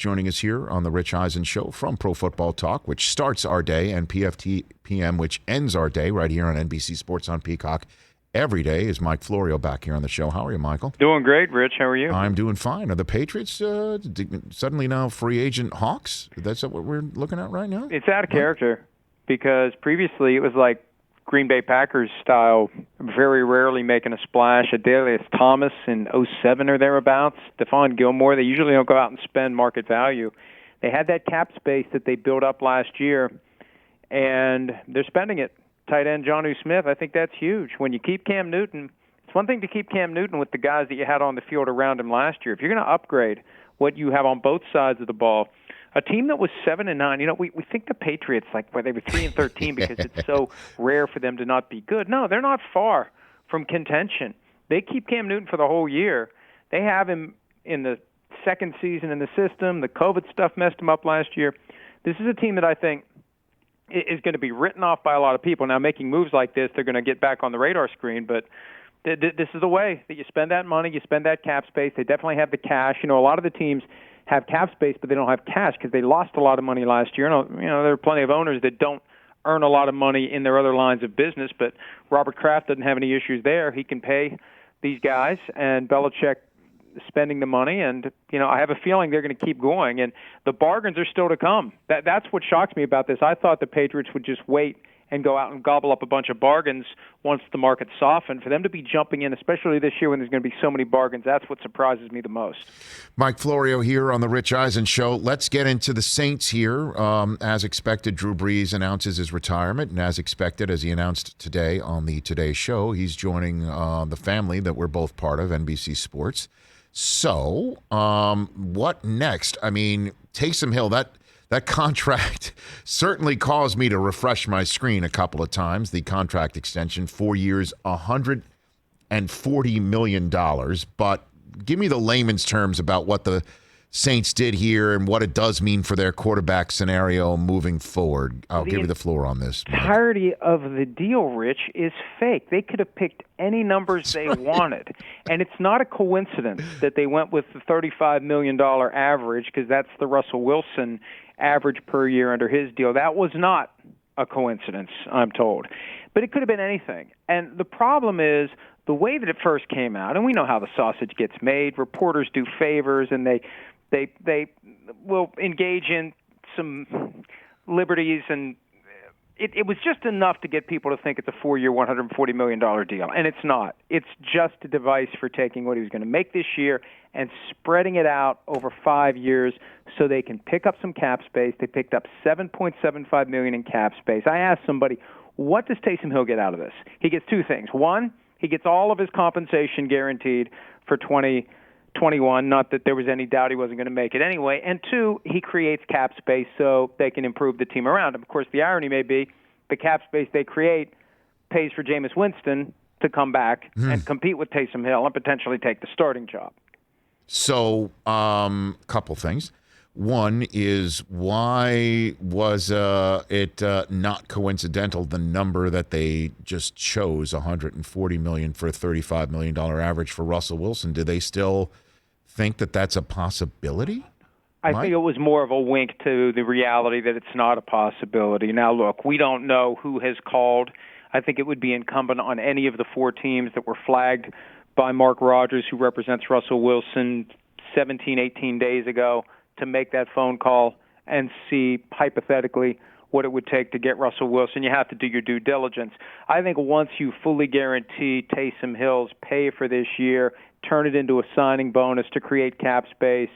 joining us here on the Rich Eisen Show from Pro Football Talk, which starts our day, and PFT PM, which ends our day right here on NBC Sports on Peacock. Every day is Mike Florio back here on the show. How are you, Michael? Doing great, Rich. How are you? I'm doing fine. Are the Patriots suddenly now free agent hawks? That's what we're looking at right now? It's out of character because previously it was like Green Bay Packers style, very rarely making a splash. Adelius Thomas in 07 or thereabouts. Stephon Gilmore. They usually don't go out and spend market value. They had that cap space that they built up last year, and they're spending it. Tight end Jonnu Smith, I think that's huge. When you keep Cam Newton, it's one thing to keep Cam Newton with the guys that you had on the field around him last year. If you're going to upgrade what you have on both sides of the ball, a team that was 7-9, we think the Patriots, where they were 3-13 because it's so rare for them to not be good. No, they're not far from contention. They keep Cam Newton for the whole year. They have him in the second season in the system. The COVID stuff messed him up last year. This is a team that I think is going to be written off by a lot of people. Now, making moves like this, they're going to get back on the radar screen, but this is the way that you spend that money, you spend that cap space. They definitely have the cash. A lot of the teams have cap space, but they don't have cash because they lost a lot of money last year. There are plenty of owners that don't earn a lot of money in their other lines of business, but Robert Kraft doesn't have any issues there. He can pay these guys, and Belichick spending the money, and I have a feeling they're going to keep going, and the bargains are still to come. That's what shocks me about this. I thought the Patriots would just wait and go out and gobble up a bunch of bargains once the market softened. For them to be jumping in, especially this year when there's going to be so many bargains, that's what surprises me the most. Mike Florio here on the Rich Eisen Show. Let's get into the Saints here. As expected, Drew Brees announces his retirement, and as expected, as he announced today on the Today Show, he's joining the family that we're both part of, NBC Sports. So, what next? I mean, Taysom Hill, that contract certainly caused me to refresh my screen a couple of times. The contract extension, 4 years, $140 million. But give me the layman's terms about what the Saints did here and what it does mean for their quarterback scenario moving forward. I'll give you the floor on this. The entirety of the deal, Rich, is fake. They could have picked any numbers they wanted. And it's not a coincidence that they went with the $35 million average, because that's the Russell Wilson average per year under his deal. That was not a coincidence, I'm told. But it could have been anything. And the problem is the way that it first came out, and we know how the sausage gets made. Reporters do favors, and they will engage in some liberties, and it was just enough to get people to think it's a 4-year, $140 million deal, and it's not. It's just a device for taking what he was going to make this year and spreading it out over 5 years so they can pick up some cap space. They picked up $7.75 million in cap space. I asked somebody, what does Taysom Hill get out of this? He gets two things. One, he gets all of his compensation guaranteed for 2021, not that there was any doubt he wasn't going to make it anyway. And two, he creates cap space so they can improve the team around him. Of course, the irony may be the cap space they create pays for Jameis Winston to come back and compete with Taysom Hill and potentially take the starting job. So, couple things. One is, why was it not coincidental, the number that they just chose, $140 million for a $35 million average for Russell Wilson? Do they still think that that's a possibility? I think it was more of a wink to the reality that it's not a possibility. Now, look, we don't know who has called. I think it would be incumbent on any of the four teams that were flagged by Mark Rodgers, who represents Russell Wilson, 17, 18 days ago, to make that phone call and see hypothetically what it would take to get Russell Wilson. You have to do your due diligence. I think once you fully guarantee Taysom Hill's pay for this year, turn it into a signing bonus to create cap space,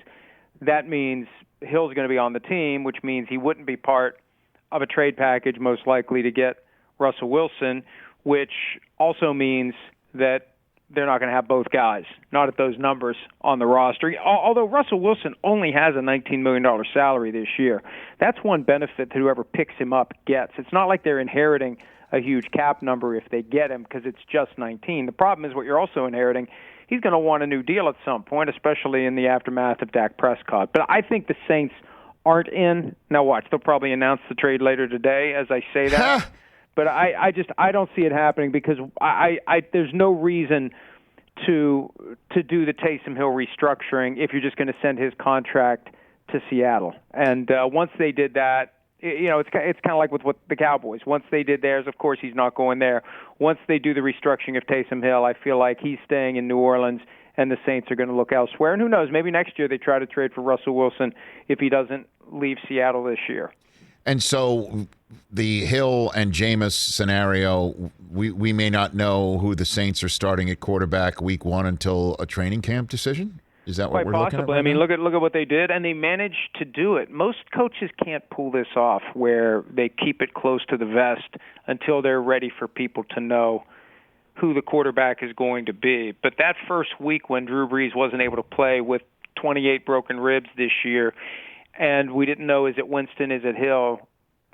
that means Hill's going to be on the team, which means he wouldn't be part of a trade package most likely to get Russell Wilson, which also means that they're not going to have both guys, not at those numbers on the roster. Although Russell Wilson only has a $19 million salary this year. That's one benefit that whoever picks him up gets. It's not like they're inheriting a huge cap number if they get him, because it's just 19. The problem is what you're also inheriting. He's going to want a new deal at some point, especially in the aftermath of Dak Prescott. But I think the Saints aren't in. Now watch, they'll probably announce the trade later today as I say that. But I don't see it happening, because there's no reason to do the Taysom Hill restructuring if you're just going to send his contract to Seattle. And once they did that, it's kind of like with what the Cowboys. Once they did theirs, of course, he's not going there. Once they do the restructuring of Taysom Hill, I feel like he's staying in New Orleans, and the Saints are going to look elsewhere. And who knows, maybe next year they try to trade for Russell Wilson if he doesn't leave Seattle this year. And so the Hill and Jameis scenario, we may not know who the Saints are starting at quarterback week 1 until a training camp decision? Is that what Quite we're possibly. looking at? Right I mean, now? look at what they did, and they managed to do it. Most coaches can't pull this off, where they keep it close to the vest until they're ready for people to know who the quarterback is going to be. But that first week when Drew Brees wasn't able to play with 28 broken ribs this year, and we didn't know, is it Winston, is it Hill?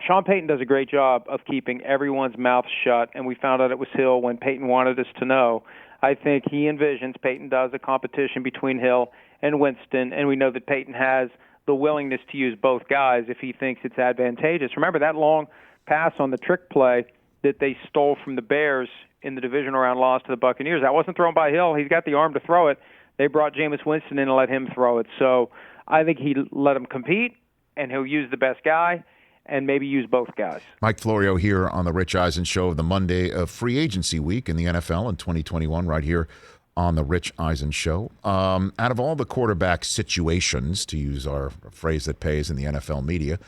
Sean Payton does a great job of keeping everyone's mouth shut, and we found out it was Hill when Payton wanted us to know. I think he envisions, Payton does, a competition between Hill and Winston, and we know that Payton has the willingness to use both guys if he thinks it's advantageous. Remember that long pass on the trick play that they stole from the Bears in the divisional round loss to the Buccaneers? That wasn't thrown by Hill. He's got the arm to throw it. They brought Jameis Winston in and let him throw it. So I think he let him compete, and he'll use the best guy, and maybe use both guys. Mike Florio here on the Rich Eisen Show, the Monday of free agency week in the NFL in 2021, right here on the Rich Eisen Show. Out of all the quarterback situations, to use our phrase that pays in the NFL media,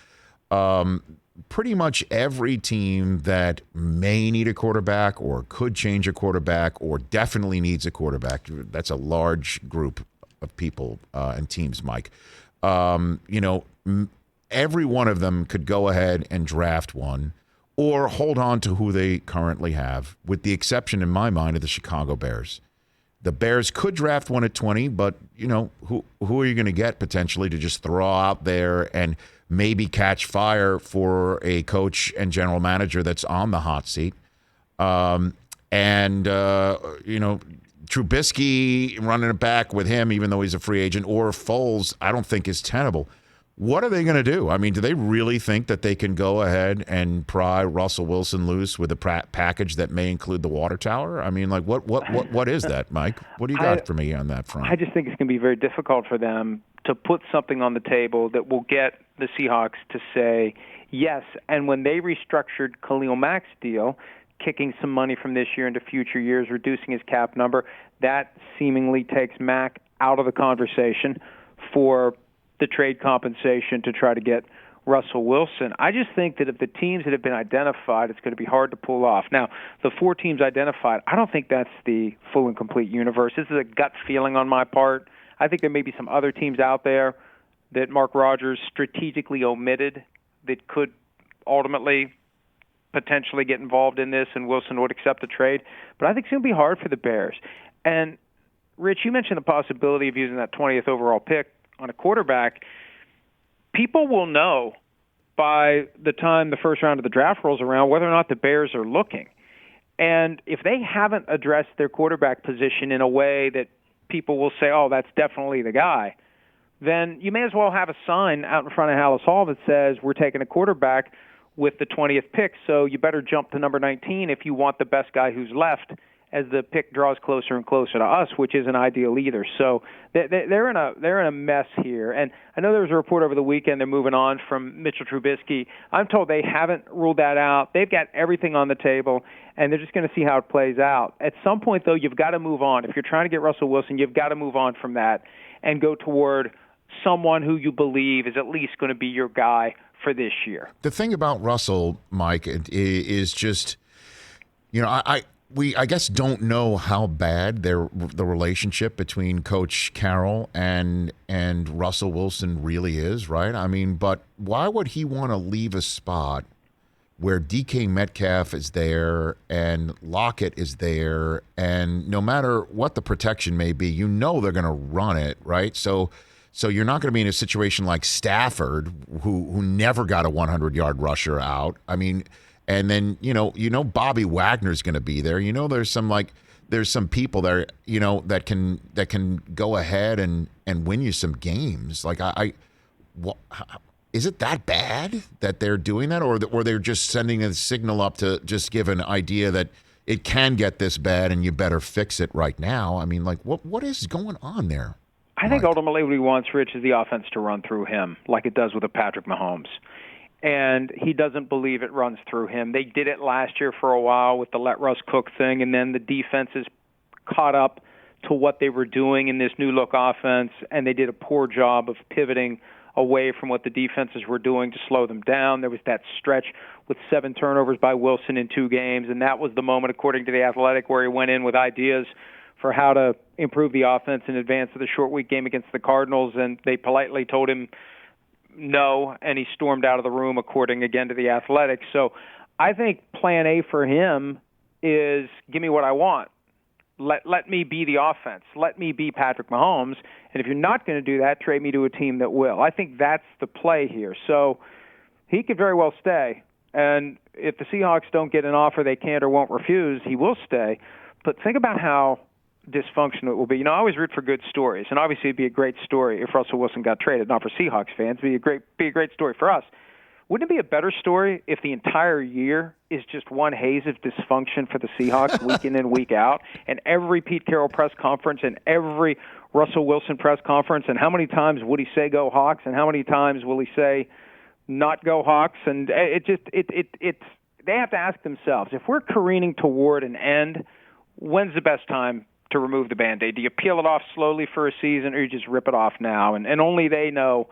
pretty much every team that may need a quarterback or could change a quarterback or definitely needs a quarterback, that's a large group of people and teams, Mike. Every one of them could go ahead and draft one or hold on to who they currently have, with the exception, in my mind, of the Chicago Bears. The Bears could draft one at 20, but, who are you going to get potentially to just throw out there and maybe catch fire for a coach and general manager that's on the hot seat? Trubisky running it back with him, even though he's a free agent, or Foles, I don't think is tenable. What are they going to do? I mean, do they really think that they can go ahead and pry Russell Wilson loose with a package that may include the water tower? I mean, like, what is that, Mike? What do you got for me on that front? I just think it's going to be very difficult for them to put something on the table that will get the Seahawks to say yes. And when they restructured Khalil Mack's deal, kicking some money from this year into future years, reducing his cap number, that seemingly takes Mack out of the conversation for the trade compensation to try to get Russell Wilson. I just think that if the teams that have been identified, it's going to be hard to pull off. Now, the 4 teams identified, I don't think that's the full and complete universe. This is a gut feeling on my part. I think there may be some other teams out there that Mark Rodgers strategically omitted that could ultimately potentially get involved in this, and Wilson would accept the trade. But I think it's going to be hard for the Bears. And, Rich, you mentioned the possibility of using that 20th overall pick on a quarterback. People will know by the time the first round of the draft rolls around whether or not the Bears are looking. And if they haven't addressed their quarterback position in a way that people will say, oh, that's definitely the guy, then you may as well have a sign out in front of Hallis Hall that says we're taking a quarterback with the 20th pick, so you better jump to number 19 if you want the best guy who's left as the pick draws closer and closer to us, which isn't ideal either. So they're in a mess here. And I know there was a report over the weekend they're moving on from Mitchell Trubisky. I'm told they haven't ruled that out. They've got everything on the table, and they're just going to see how it plays out. At some point, though, you've got to move on. If you're trying to get Russell Wilson, you've got to move on from that and go toward someone who you believe is at least going to be your guy for this year. The thing about Russell, Mike, is just, I guess don't know how bad the relationship between Coach Carroll and Russell Wilson really is, right? I mean, but why would he want to leave a spot where DK Metcalf is there and Lockett is there, and no matter what the protection may be, they're going to run it, right? So you're not going to be in a situation like Stafford, who never got a 100-yard rusher out. I mean, and then Bobby Wagner's going to be there. There's some people there that can go ahead and win you some games. Like is it that bad that they're doing that, or they're just sending a signal up to just give an idea that it can get this bad and you better fix it right now? I mean, like what is going on there? I think ultimately what he wants, Rich, is the offense to run through him like it does with a Patrick Mahomes. And he doesn't believe it runs through him. They did it last year for a while with the let Russ cook thing, and then the defenses caught up to what they were doing in this new look offense, and they did a poor job of pivoting away from what the defenses were doing to slow them down. There was that stretch with 7 turnovers by Wilson in 2 games, and that was the moment, according to The Athletic, where he went in with ideas for how to improve the offense in advance of the short week game against the Cardinals, and they politely told him no, and he stormed out of the room, according again to The Athletic. So I think plan A for him is give me what I want. Let me be the offense. Let me be Patrick Mahomes. And if you're not going to do that, trade me to a team that will. I think that's the play here. So he could very well stay. And if the Seahawks don't get an offer they can't or won't refuse, he will stay. But think about how dysfunctional it will be. I always root for good stories, and obviously it'd be a great story if Russell Wilson got traded. Not for Seahawks fans, it'd be a great story for us. Wouldn't it be a better story if the entire year is just one haze of dysfunction for the Seahawks week in and week out, and every Pete Carroll press conference and every Russell Wilson press conference, and how many times would he say go Hawks, and how many times will he say not go Hawks? And it's they have to ask themselves, if we're careening toward an end, when's the best time to remove the Band-Aid? Do you peel it off slowly for a season, or you just rip it off now? And only they know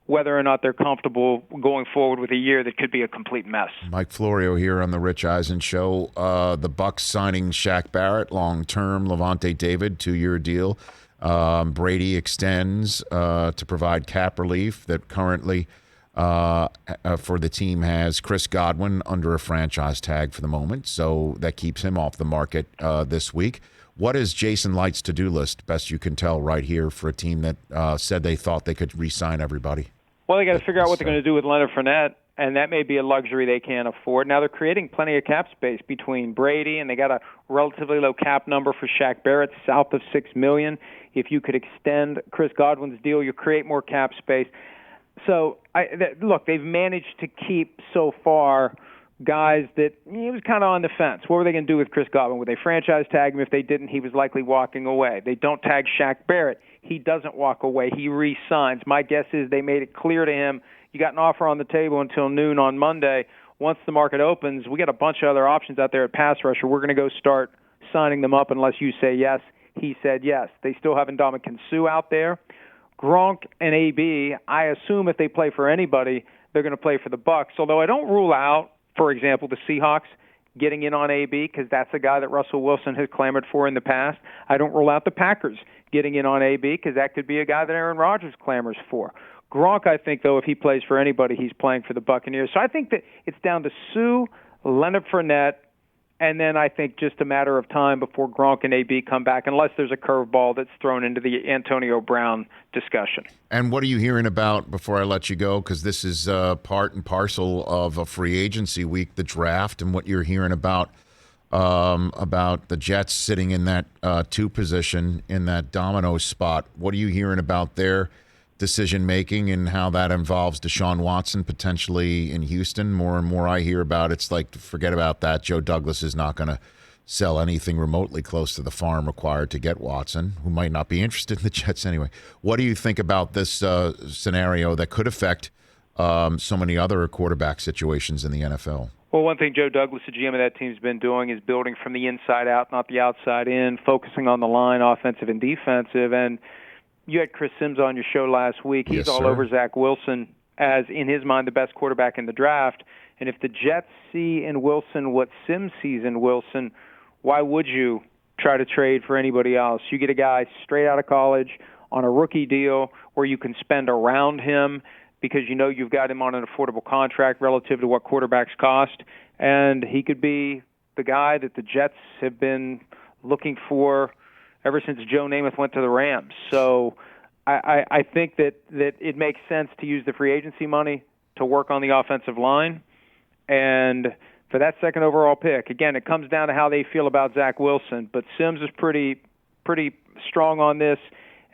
whether or not they're comfortable going forward with a year that could be a complete mess. Mike Florio here on the Rich Eisen Show. The Bucs signing Shaq Barrett, long-term. Levante David, 2-year deal. Brady extends to provide cap relief that currently for the team has Chris Godwin under a franchise tag for the moment, so that keeps him off the market this week. What is Jason Light's to-do list, best you can tell, right here for a team that said they thought they could re-sign everybody? Well, they got to figure out what they're going to do with Leonard Fournette, and that may be a luxury they can't afford. Now, they're creating plenty of cap space between Brady, and they got a relatively low cap number for Shaq Barrett, south of $6 million. If you could extend Chris Godwin's deal, you create more cap space. So, look, they've managed to keep so far guys that he was kind of on the fence. What were they going to do with Chris Godwin? Would they franchise tag him? If they didn't, he was likely walking away. They don't tag Shaq Barrett. He doesn't walk away. He re-signs. My guess is they made it clear to him, you got an offer on the table until noon on Monday. Once the market opens, we got a bunch of other options out there at pass rusher. We're going to go start signing them up unless you say yes. He said yes. They still have Ndamukong Suh out there. Gronk and AB, I assume if they play for anybody, they're going to play for the Bucs, although I don't rule out, for example, the Seahawks getting in on AB because that's a guy that Russell Wilson has clamored for in the past. I don't rule out the Packers getting in on AB because that could be a guy that Aaron Rodgers clamors for. Gronk, I think, though, if he plays for anybody, he's playing for the Buccaneers. So I think that it's down to Sue, Leonard Fournette, and then I think just a matter of time before Gronk and AB come back, unless there's a curveball that's thrown into the Antonio Brown discussion. And what are you hearing about, before I let you go, because this is part and parcel of a free agency week, the draft, and what you're hearing about the Jets sitting in that 2 position in that domino spot. What are you hearing about their decision-making and how that involves Deshaun Watson potentially in Houston? More and more I hear about it's like, forget about that. Joe Douglas is not going to sell anything remotely close to the farm required to get Watson, who might not be interested in the Jets anyway. What do you think about this scenario that could affect so many other quarterback situations in the NFL? Well, one thing Joe Douglas, the GM of that team, has been doing is building from the inside out, not the outside in, focusing on the line, offensive and defensive. And you had Chris Sims on your show last week. He's all over Zach Wilson as, in his mind, the best quarterback in the draft. And if the Jets see in Wilson what Sims sees in Wilson, why would you try to trade for anybody else? You get a guy straight out of college on a rookie deal where you can spend around him because you know you've got him on an affordable contract relative to what quarterbacks cost. And he could be the guy that the Jets have been looking for ever since Joe Namath went to the Rams. So I think that it makes sense to use the free agency money to work on the offensive line. And for that second overall pick, again, it comes down to how they feel about Zach Wilson. But Sims is pretty strong on this,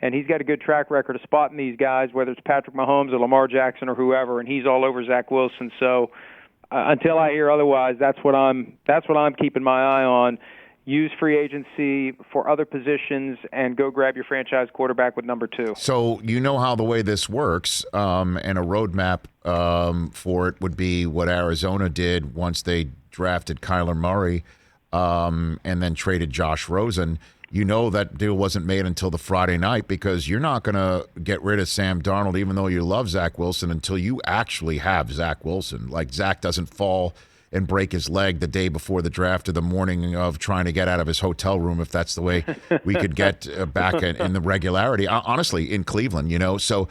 and he's got a good track record of spotting these guys, whether it's Patrick Mahomes or Lamar Jackson or whoever, and he's all over Zach Wilson. So until I hear otherwise, that's what I'm keeping my eye on. use free agency for other positions, and go grab your franchise quarterback with number 2. So you know how the way this works, and a roadmap for it would be what Arizona did once they drafted Kyler Murray and then traded Josh Rosen. You know that deal wasn't made until the Friday night because you're not going to get rid of Sam Darnold, even though you love Zach Wilson, until you actually have Zach Wilson. Like, Zach doesn't fall and break his leg the day before the draft or the morning of trying to get out of his hotel room, if that's the way we could get back in the regularity, honestly, in Cleveland, you know. So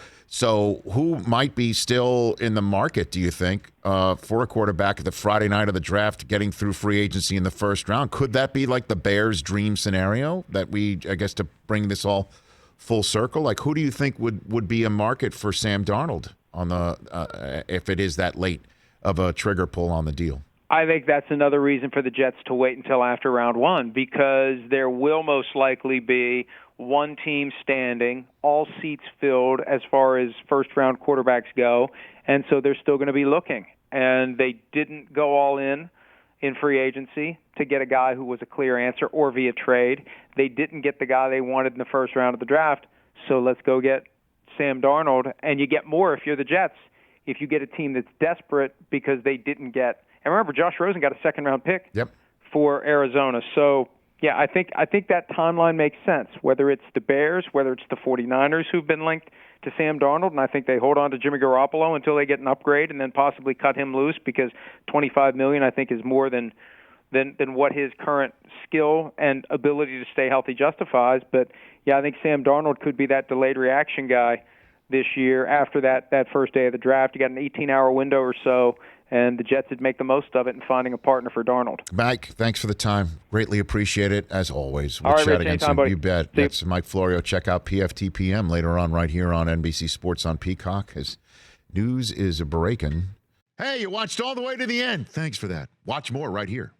who might be still in the market, do you think, for a quarterback at the Friday night of the draft, getting through free agency in the first round? Could that be like the Bears' dream scenario that I guess, to bring this all full circle? Like, who do you think would be a market for Sam Darnold on the if it is that late of a trigger pull on the deal? I think that's another reason for the Jets to wait until after round 1, because there will most likely be one team standing, all seats filled as far as first-round quarterbacks go, and so they're still going to be looking. And they didn't go all in free agency to get a guy who was a clear answer or via trade. They didn't get the guy they wanted in the first round of the draft, so let's go get Sam Darnold. And you get more if you're the Jets. If you get a team that's desperate because they didn't get – and remember, Josh Rosen got a second-round pick for Arizona. So, yeah, I think that timeline makes sense, whether it's the Bears, whether it's the 49ers who've been linked to Sam Darnold, and I think they hold on to Jimmy Garoppolo until they get an upgrade and then possibly cut him loose, because $25 million, I think, is more than what his current skill and ability to stay healthy justifies. But, yeah, I think Sam Darnold could be that delayed reaction guy this year after that first day of the draft. You got an 18-hour window or so, and the Jets would make the most of it in finding a partner for Darnold. Mike, thanks for the time. Greatly appreciate it, as always. We'll All right, chat Rich, again anytime, soon. buddy. You bet. That's Mike Florio. Check out PFT PM later on right here on NBC Sports on Peacock, as news is breaking. Hey, you watched all the way to the end. Thanks for that. Watch more right here.